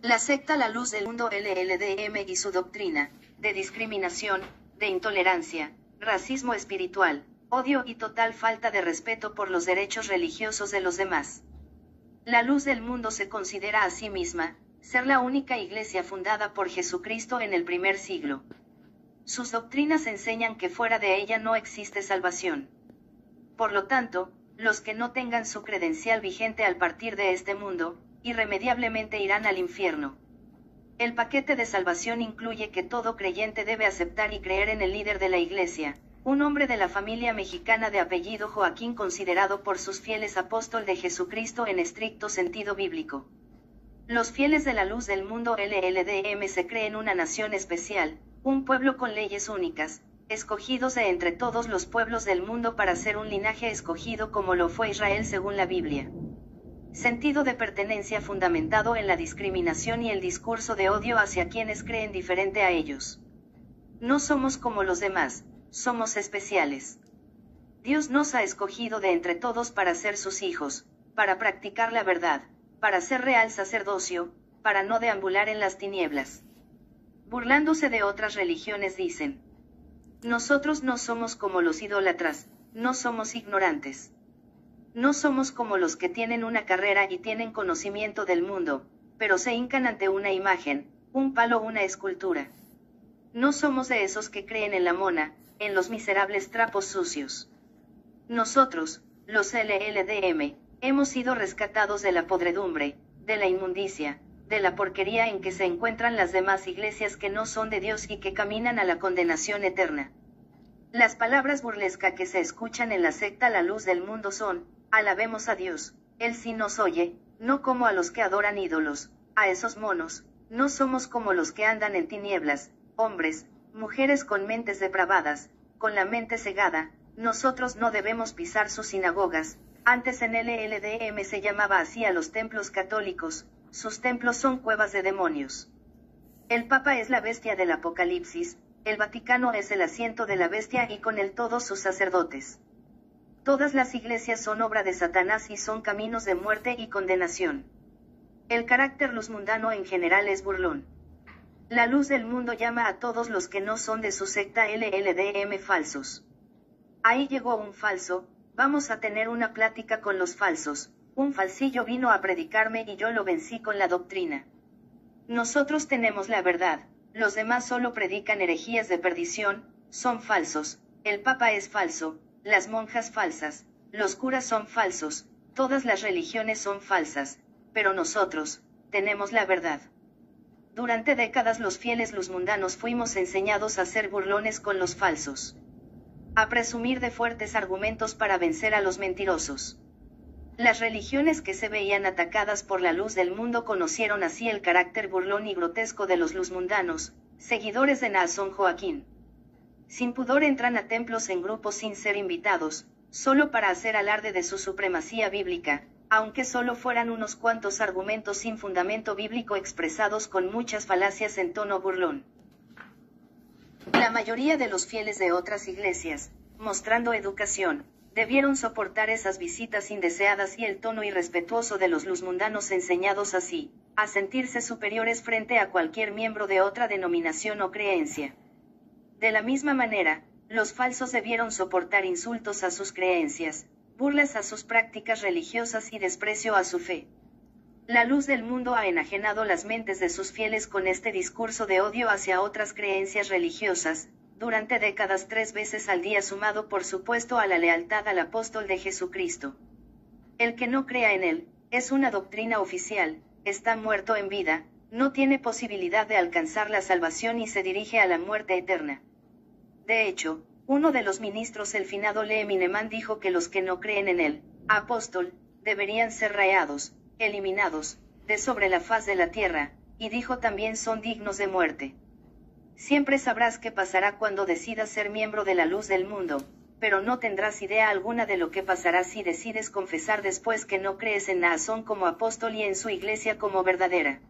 La secta La Luz del Mundo LLDM y su doctrina, de discriminación, de intolerancia, racismo espiritual, odio y total falta de respeto por los derechos religiosos de los demás. La Luz del Mundo se considera a sí misma, ser la única iglesia fundada por Jesucristo en el primer siglo. Sus doctrinas enseñan que fuera de ella no existe salvación. Por lo tanto, los que no tengan su credencial vigente al partir de este mundo, irremediablemente irán al infierno. El paquete de salvación incluye que todo creyente debe aceptar y creer en el líder de la iglesia, un hombre de la familia mexicana de apellido Joaquín considerado por sus fieles apóstol de Jesucristo en estricto sentido bíblico. Los fieles de la Luz del Mundo LLDM se creen una nación especial, un pueblo con leyes únicas, escogidos de entre todos los pueblos del mundo para ser un linaje escogido como lo fue Israel según la Biblia. Sentido de pertenencia fundamentado en la discriminación y el discurso de odio hacia quienes creen diferente a ellos. No somos como los demás, somos especiales. Dios nos ha escogido de entre todos para ser sus hijos, para practicar la verdad, para ser real sacerdocio, para no deambular en las tinieblas. Burlándose de otras religiones dicen: nosotros no somos como los idólatras, no somos ignorantes. No somos como los que tienen una carrera y tienen conocimiento del mundo, pero se hincan ante una imagen, un palo o una escultura. No somos de esos que creen en la mona, en los miserables trapos sucios. Nosotros, los LLDM, hemos sido rescatados de la podredumbre, de la inmundicia, de la porquería en que se encuentran las demás iglesias que no son de Dios y que caminan a la condenación eterna. Las palabras burlescas que se escuchan en la secta La Luz del Mundo son: alabemos a Dios, Él sí nos oye, no como a los que adoran ídolos, a esos monos, no somos como los que andan en tinieblas, hombres, mujeres con mentes depravadas, con la mente cegada, nosotros no debemos pisar sus sinagogas. Antes en LLDM se llamaba así a los templos católicos, sus templos son cuevas de demonios. El Papa es la bestia del Apocalipsis, el Vaticano es el asiento de la bestia y con él todos sus sacerdotes. Todas las iglesias son obra de Satanás y son caminos de muerte y condenación. El carácter luzmundano en general es burlón. La Luz del Mundo llama a todos los que no son de su secta LLDM falsos. Ahí llegó un falso, vamos a tener una plática con los falsos, un falsillo vino a predicarme y yo lo vencí con la doctrina. Nosotros tenemos la verdad, los demás solo predican herejías de perdición, son falsos, el Papa es falso, las monjas falsas, los curas son falsos, todas las religiones son falsas, pero nosotros, tenemos la verdad. Durante décadas los fieles luzmundanos fuimos enseñados a ser burlones con los falsos. A presumir de fuertes argumentos para vencer a los mentirosos. Las religiones que se veían atacadas por la Luz del Mundo conocieron así el carácter burlón y grotesco de los luzmundanos, seguidores de Naasón Joaquín. Sin pudor entran a templos en grupos sin ser invitados, solo para hacer alarde de su supremacía bíblica, aunque solo fueran unos cuantos argumentos sin fundamento bíblico expresados con muchas falacias en tono burlón. La mayoría de los fieles de otras iglesias, mostrando educación, debieron soportar esas visitas indeseadas y el tono irrespetuoso de los luzmundanos enseñados así, a sentirse superiores frente a cualquier miembro de otra denominación o creencia. De la misma manera, los falsos debieron soportar insultos a sus creencias, burlas a sus prácticas religiosas y desprecio a su fe. La Luz del Mundo ha enajenado las mentes de sus fieles con este discurso de odio hacia otras creencias religiosas, durante décadas 3 veces al día sumado por supuesto a la lealtad al apóstol de Jesucristo. El que no crea en él, es una doctrina oficial, está muerto en vida, no tiene posibilidad de alcanzar la salvación y se dirige a la muerte eterna. De hecho, uno de los ministros el finado Lee Mineman dijo que los que no creen en el apóstol, deberían ser rayados, eliminados, de sobre la faz de la tierra, y dijo también son dignos de muerte. Siempre sabrás qué pasará cuando decidas ser miembro de la Luz del Mundo, pero no tendrás idea alguna de lo que pasará si decides confesar después que no crees en Naasón como apóstol y en su iglesia como verdadera.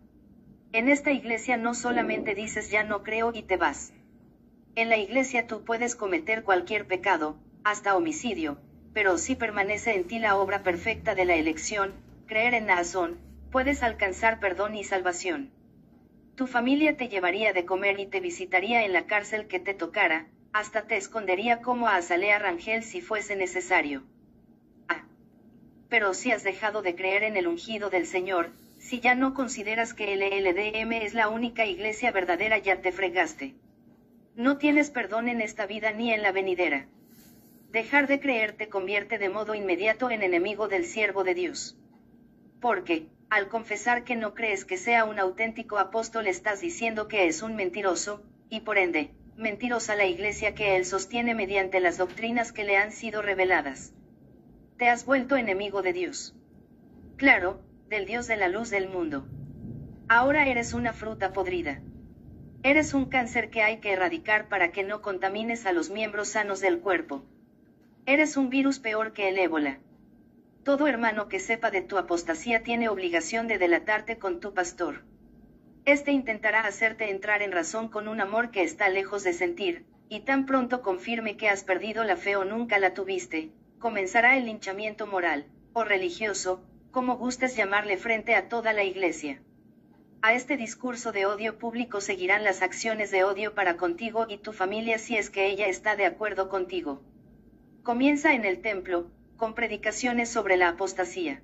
En esta iglesia no solamente dices ya no creo y te vas. En la iglesia tú puedes cometer cualquier pecado, hasta homicidio, pero si permanece en ti la obra perfecta de la elección, creer en Naasón, puedes alcanzar perdón y salvación. Tu familia te llevaría de comer y te visitaría en la cárcel que te tocara, hasta te escondería como a Azalea Rangel si fuese necesario. Ah. Pero si has dejado de creer en el ungido del Señor, si ya no consideras que el LDM es la única iglesia verdadera, ya te fregaste. No tienes perdón en esta vida ni en la venidera. Dejar de creer te convierte de modo inmediato en enemigo del siervo de Dios. Porque, al confesar que no crees que sea un auténtico apóstol, estás diciendo que es un mentiroso, y por ende, mentirosa la iglesia que él sostiene mediante las doctrinas que le han sido reveladas. Te has vuelto enemigo de Dios. Claro, del Dios de la luz del mundo. Ahora eres una fruta podrida. Eres un cáncer que hay que erradicar para que no contamines a los miembros sanos del cuerpo. Eres un virus peor que el ébola. Todo hermano que sepa de tu apostasía tiene obligación de delatarte con tu pastor. Este intentará hacerte entrar en razón con un amor que está lejos de sentir, y tan pronto confirme que has perdido la fe o nunca la tuviste, comenzará el linchamiento moral, o religioso, como gustes llamarle, frente a toda la iglesia. A este discurso de odio público seguirán las acciones de odio para contigo y tu familia si es que ella está de acuerdo contigo. Comienza en el templo, con predicaciones sobre la apostasía.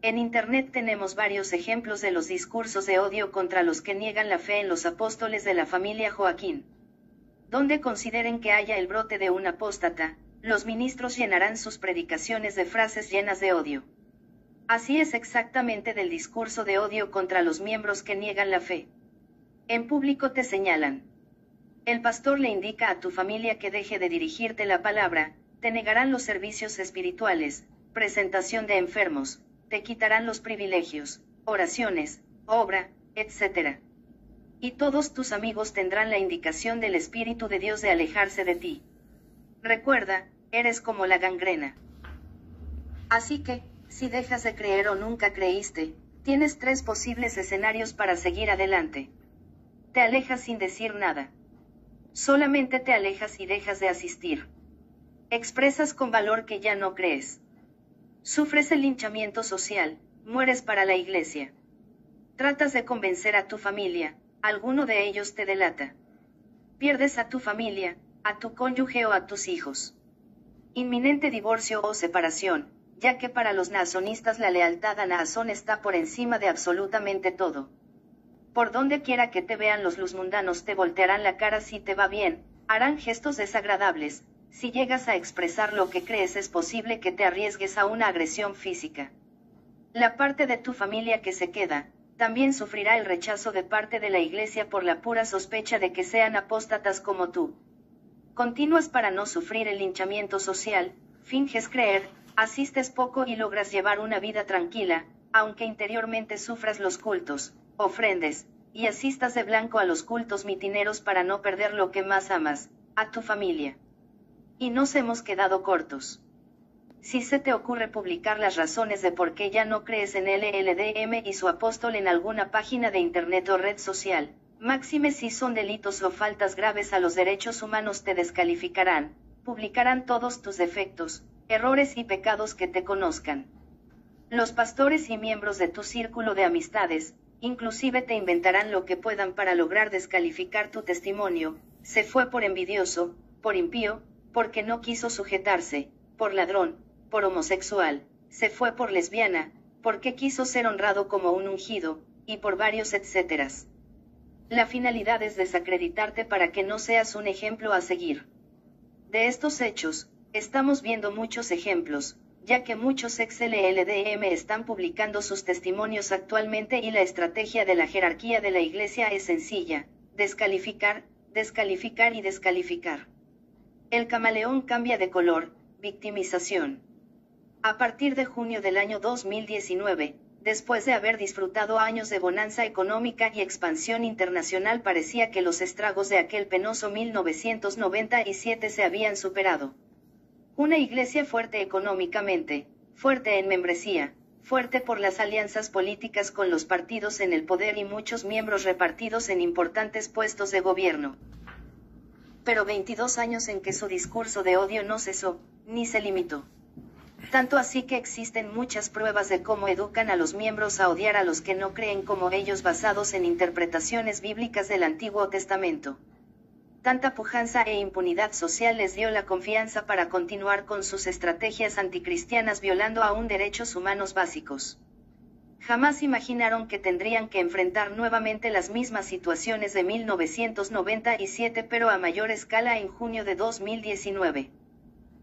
En Internet tenemos varios ejemplos de los discursos de odio contra los que niegan la fe en los apóstoles de la familia Joaquín. Donde consideren que haya el brote de un apóstata, los ministros llenarán sus predicaciones de frases llenas de odio. Así es exactamente del discurso de odio contra los miembros que niegan la fe. En público te señalan. El pastor le indica a tu familia que deje de dirigirte la palabra, te negarán los servicios espirituales, presentación de enfermos, te quitarán los privilegios, oraciones, obra, etc. Y todos tus amigos tendrán la indicación del Espíritu de Dios de alejarse de ti. Recuerda, eres como la gangrena. Así que, si dejas de creer o nunca creíste, tienes 3 posibles escenarios para seguir adelante. Te alejas sin decir nada. Solamente te alejas y dejas de asistir. Expresas con valor que ya no crees. Sufres el linchamiento social, mueres para la iglesia. Tratas de convencer a tu familia, alguno de ellos te delata. Pierdes a tu familia, a tu cónyuge o a tus hijos. Inminente divorcio o separación, ya que para los nazonistas la lealtad a Naasón está por encima de absolutamente todo. Por donde quiera que te vean los luzmundanos te voltearán la cara si te va bien, harán gestos desagradables. Si llegas a expresar lo que crees es posible que te arriesgues a una agresión física. La parte de tu familia que se queda, también sufrirá el rechazo de parte de la iglesia por la pura sospecha de que sean apóstatas como tú. Continúas para no sufrir el linchamiento social, finges creer, asistes poco y logras llevar una vida tranquila, aunque interiormente sufras los cultos, ofrendes, y asistas de blanco a los cultos mitineros para no perder lo que más amas, a tu familia. Y nos hemos quedado cortos. Si se te ocurre publicar las razones de por qué ya no crees en LDM y su apóstol en alguna página de internet o red social, máxime si son delitos o faltas graves a los derechos humanos, te descalificarán, publicarán todos tus defectos, errores y pecados que te conozcan. Los pastores y miembros de tu círculo de amistades, inclusive te inventarán lo que puedan para lograr descalificar tu testimonio. Se fue por envidioso, por impío, porque no quiso sujetarse, por ladrón, por homosexual, se fue por lesbiana, porque quiso ser honrado como un ungido, y por varios etcéteras. La finalidad es desacreditarte para que no seas un ejemplo a seguir. De estos hechos, estamos viendo muchos ejemplos, ya que muchos ex-LDM están publicando sus testimonios actualmente y la estrategia de la jerarquía de la iglesia es sencilla: descalificar, descalificar y descalificar. El camaleón cambia de color, victimización. A partir de junio del año 2019, después de haber disfrutado años de bonanza económica y expansión internacional, parecía que los estragos de aquel penoso 1997 se habían superado. Una iglesia fuerte económicamente, fuerte en membresía, fuerte por las alianzas políticas con los partidos en el poder y muchos miembros repartidos en importantes puestos de gobierno. Pero 22 años en que su discurso de odio no cesó, ni se limitó. Tanto así que existen muchas pruebas de cómo educan a los miembros a odiar a los que no creen como ellos basados en interpretaciones bíblicas del Antiguo Testamento. Tanta pujanza e impunidad social les dio la confianza para continuar con sus estrategias anticristianas violando aún derechos humanos básicos. Jamás imaginaron que tendrían que enfrentar nuevamente las mismas situaciones de 1997 pero a mayor escala en junio de 2019.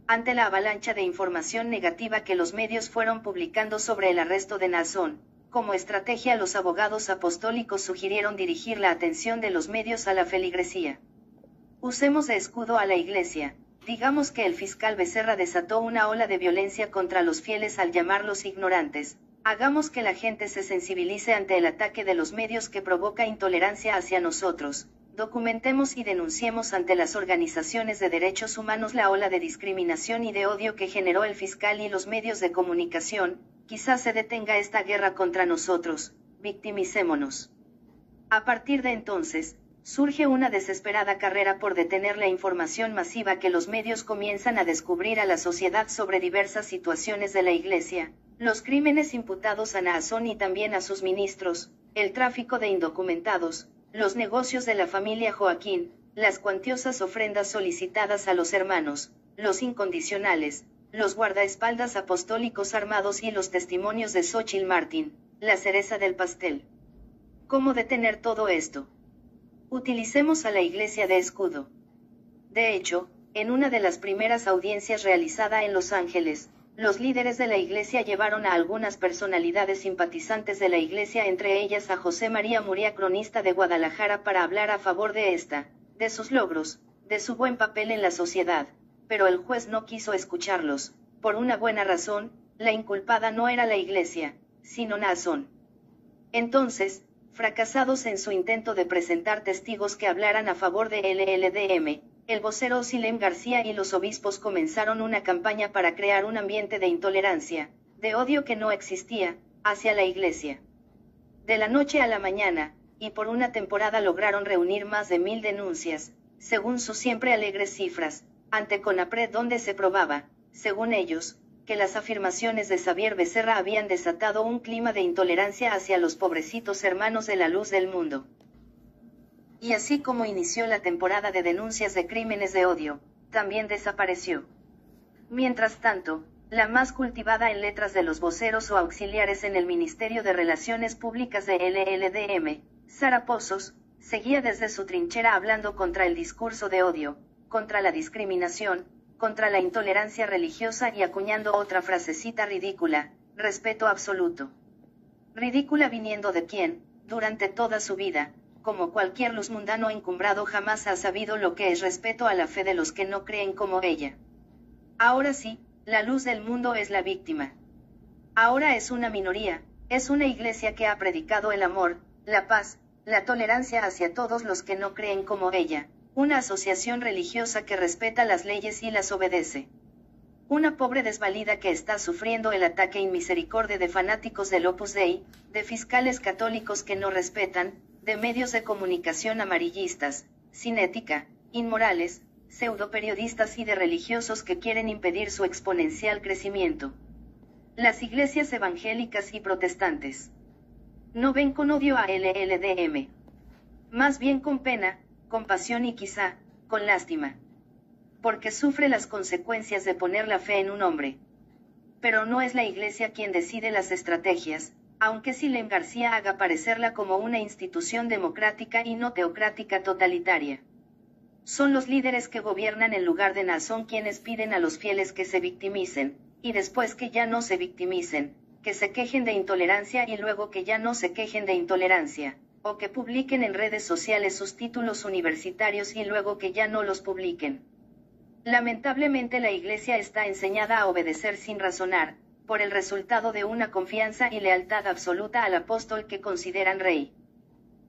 Ante la avalancha de información negativa que los medios fueron publicando sobre el arresto de Naasón, como estrategia los abogados apostólicos sugirieron dirigir la atención de los medios a la feligresía. Usemos de escudo a la Iglesia. Digamos que el fiscal Becerra desató una ola de violencia contra los fieles al llamarlos ignorantes. Hagamos que la gente se sensibilice ante el ataque de los medios que provoca intolerancia hacia nosotros. Documentemos y denunciemos ante las organizaciones de derechos humanos la ola de discriminación y de odio que generó el fiscal y los medios de comunicación. Quizás se detenga esta guerra contra nosotros. Victimicémonos. A partir de entonces, surge una desesperada carrera por detener la información masiva que los medios comienzan a descubrir a la sociedad sobre diversas situaciones de la Iglesia, los crímenes imputados a Naasón y también a sus ministros, el tráfico de indocumentados, los negocios de la familia Joaquín, las cuantiosas ofrendas solicitadas a los hermanos, los incondicionales, los guardaespaldas apostólicos armados y los testimonios de Xóchitl Martín, la cereza del pastel. ¿Cómo detener todo esto? Utilicemos a la Iglesia de escudo. De hecho, en una de las primeras audiencias realizada en Los Ángeles, los líderes de la Iglesia llevaron a algunas personalidades simpatizantes de la Iglesia, entre ellas a José María Muria, cronista de Guadalajara, para hablar a favor de esta, de sus logros, de su buen papel en la sociedad, pero el juez no quiso escucharlos, por una buena razón. La inculpada no era la Iglesia, sino Naasón. Entonces, fracasados en su intento de presentar testigos que hablaran a favor de LLDM, el vocero Silem García y los obispos comenzaron una campaña para crear un ambiente de intolerancia, de odio que no existía, hacia la Iglesia. De la noche a la mañana, y por una temporada lograron reunir más de 1000 denuncias, según sus siempre alegres cifras, ante CONAPRED, donde se probaba, según ellos, que las afirmaciones de Xavier Becerra habían desatado un clima de intolerancia hacia los pobrecitos hermanos de la luz del mundo. Y así como inició la temporada de denuncias de crímenes de odio, también desapareció. Mientras tanto, la más cultivada en letras de los voceros o auxiliares en el Ministerio de Relaciones Públicas de LLDM, Sara Pozos, seguía desde su trinchera hablando contra el discurso de odio, contra la discriminación, contra la intolerancia religiosa y acuñando otra frasecita ridícula: respeto absoluto. Ridícula viniendo de quien, durante toda su vida, como cualquier luz mundano encumbrado, jamás ha sabido lo que es respeto a la fe de los que no creen como ella. Ahora sí, la luz del mundo es la víctima. Ahora es una minoría, es una iglesia que ha predicado el amor, la paz, la tolerancia hacia todos los que no creen como ella. Una asociación religiosa que respeta las leyes y las obedece. Una pobre desvalida que está sufriendo el ataque inmisericordia de fanáticos del Opus Dei, de fiscales católicos que no respetan, de medios de comunicación amarillistas, sin ética, inmorales, pseudoperiodistas y de religiosos que quieren impedir su exponencial crecimiento. Las iglesias evangélicas y protestantes no ven con odio a LLDM. Más bien con pena, compasión y quizá, con lástima. Porque sufre las consecuencias de poner la fe en un hombre. Pero no es la Iglesia quien decide las estrategias, aunque Silem García haga parecerla como una institución democrática y no teocrática totalitaria. Son los líderes que gobiernan en lugar de Naasón quienes piden a los fieles que se victimicen, y después que ya no se victimicen, que se quejen de intolerancia y luego que ya no se quejen de intolerancia, o que publiquen en redes sociales sus títulos universitarios y luego que ya no los publiquen. Lamentablemente la Iglesia está enseñada a obedecer sin razonar, por el resultado de una confianza y lealtad absoluta al apóstol que consideran rey.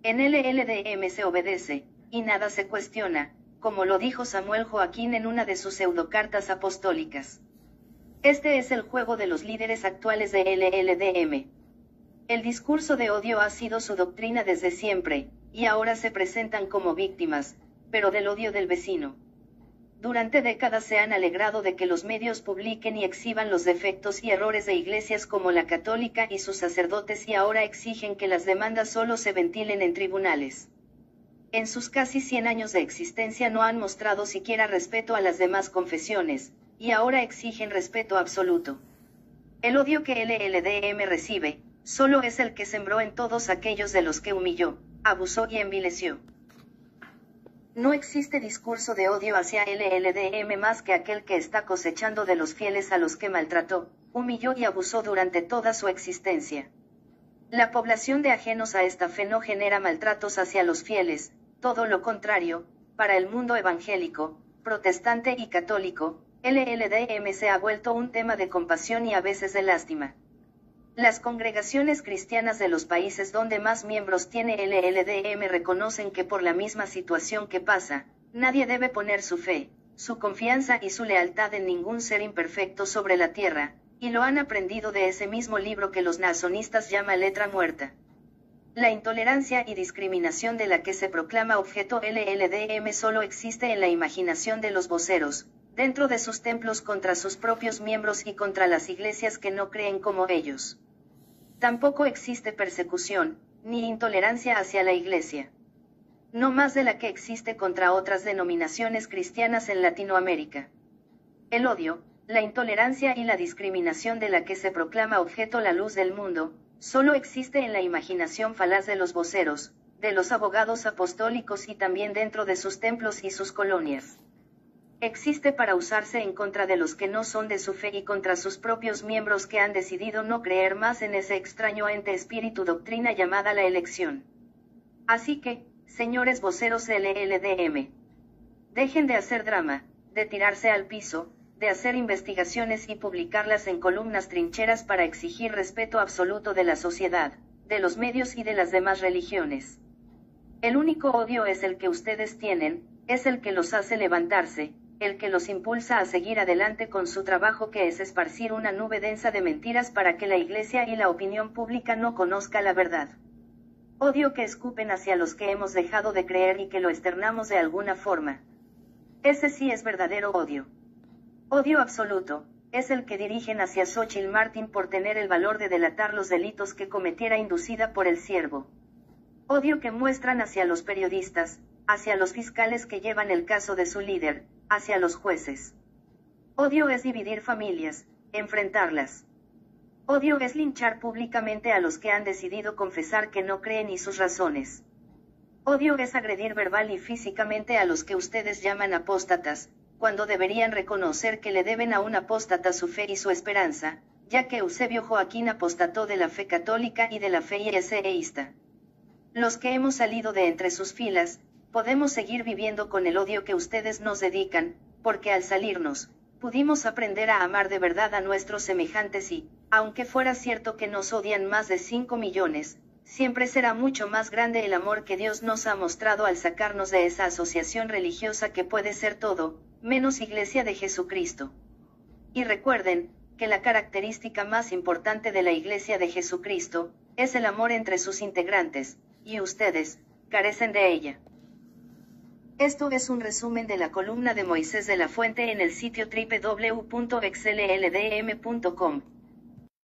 En LLDM se obedece, y nada se cuestiona, como lo dijo Samuel Joaquín en una de sus pseudocartas apostólicas. Este es el juego de los líderes actuales de LLDM. El discurso de odio ha sido su doctrina desde siempre, y ahora se presentan como víctimas, pero del odio del vecino. durante décadas se han alegrado de que los medios publiquen y exhiban los defectos y errores de iglesias como la católica y sus sacerdotes, y ahora exigen que las demandas solo se ventilen en tribunales. En sus casi 100 años de existencia no han mostrado siquiera respeto a las demás confesiones, y ahora exigen respeto absoluto. El odio que LLDM recibe, solo es el que sembró en todos aquellos de los que humilló, abusó y envileció. No existe discurso de odio hacia LLDM más que aquel que está cosechando de los fieles a los que maltrató, humilló y abusó durante toda su existencia. La población de ajenos a esta fe no genera maltratos hacia los fieles, todo lo contrario, para el mundo evangélico, protestante y católico, LLDM se ha vuelto un tema de compasión y a veces de lástima. Las congregaciones cristianas de los países donde más miembros tiene LLDM reconocen que por la misma situación que pasa, nadie debe poner su fe, su confianza y su lealtad en ningún ser imperfecto sobre la tierra, y lo han aprendido de ese mismo libro que los nazonistas llama letra muerta. La intolerancia y discriminación de la que se proclama objeto LLDM solo existe en la imaginación de los voceros, dentro de sus templos contra sus propios miembros y contra las iglesias que no creen como ellos. Tampoco existe persecución, ni intolerancia hacia la Iglesia. No más de la que existe contra otras denominaciones cristianas en Latinoamérica. El odio, la intolerancia y la discriminación de la que se proclama objeto la luz del mundo, solo existe en la imaginación falaz de los voceros, de los abogados apostólicos y también dentro de sus templos y sus colonias. Existe para usarse en contra de los que no son de su fe y contra sus propios miembros que han decidido no creer más en ese extraño ente espíritu doctrina llamada la elección. Así que, señores voceros LLDM, dejen de hacer drama, de tirarse al piso, de hacer investigaciones y publicarlas en columnas trincheras para exigir respeto absoluto de la sociedad, de los medios y de las demás religiones. El único odio es el que ustedes tienen, es el que los hace levantarse, el que los impulsa a seguir adelante con su trabajo, que es esparcir una nube densa de mentiras para que la Iglesia y la opinión pública no conozca la verdad. Odio que escupen hacia los que hemos dejado de creer y que lo externamos de alguna forma. Ese sí es verdadero odio. Odio absoluto, es el que dirigen hacia Xóchitl Martín por tener el valor de delatar los delitos que cometiera inducida por el siervo. Odio que muestran hacia los periodistas, hacia los fiscales que llevan el caso de su líder, hacia los jueces. Odio es dividir familias, enfrentarlas. Odio es linchar públicamente a los que han decidido confesar que no creen y sus razones. Odio es agredir verbal y físicamente a los que ustedes llaman apóstatas, cuando deberían reconocer que le deben a un apóstata su fe y su esperanza, ya que Eusebio Joaquín apostató de la fe católica y de la fe yeseísta. Los que hemos salido de entre sus filas, podemos seguir viviendo con el odio que ustedes nos dedican, porque al salirnos, pudimos aprender a amar de verdad a nuestros semejantes y, aunque fuera cierto que nos odian más de 5 millones, siempre será mucho más grande el amor que Dios nos ha mostrado al sacarnos de esa asociación religiosa que puede ser todo, menos Iglesia de Jesucristo. Y recuerden, que la característica más importante de la Iglesia de Jesucristo, es el amor entre sus integrantes, y ustedes, carecen de ella. Esto es un resumen de la columna de Moisés de la Fuente en el sitio www.xlldm.com.